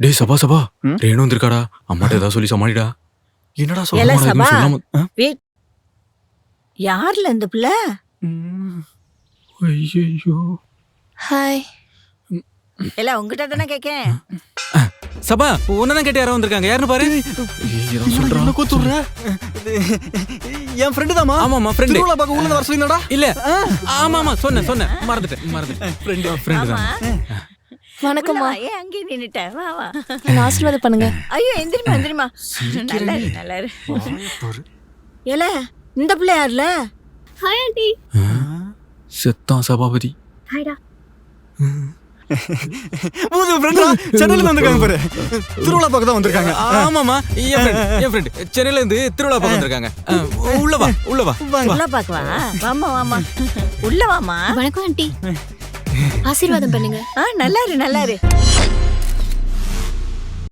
டேய் சபா சபா ரேணு வந்திருக்காடா. அம்மாட்ட ஏதாவது சொல்லி சமாளிடா. என்னடா ஏல சொல்ல சபா சொல்லாம யார்ல இந்த பிள்ளை? ஐயோ ஹாய். இல்ல உங்ககிட்ட தானே கேக்கேன். சபா உன்னதான் கேட்டு யாரோ வந்திருக்காங்க. யாருன்னு பாரு. ஏதோ சொல்றான். கூத்துற என் ஃப்ரெண்டு தாமா. ஆமாமா ஃப்ரெண்ட். திருவிழா பார்க்க ஊர்ல வர சொல்லினடா. இல்ல ஆமாமா சொன்னேன் மறந்துட்டேன். ஃப்ரெண்ட் தான். வணக்கம்மா. ஏன் அங்கே நின்னுட்ட? வா வா. என்ன ஆசீர்வாதம் பண்ணுங்க. ஐயோ எந்திரிமா. நல்லா இரு. ஏல இந்த பிள்ளை யார்ல? Hi aunty. செத்தான் சபாபதி. ஹாய்டா. புது ஃப்ரெண்டா சென்னையில வந்திருக்காங்க பாரு. திருவிழா பார்க்க தான் வந்திருக்காங்க. ஆமாமா என் ஃப்ரெண்ட் சென்னையில இருந்து திருவிழா பார்க்க வந்திருக்காங்க. உள்ள வா. உள்ள பாக்கவா? வாமா. உள்ள வாமா. வணக்கம் ஆண்டி. ஆசீர்வாதம் பண்ணுங்க. நல்லா இரு.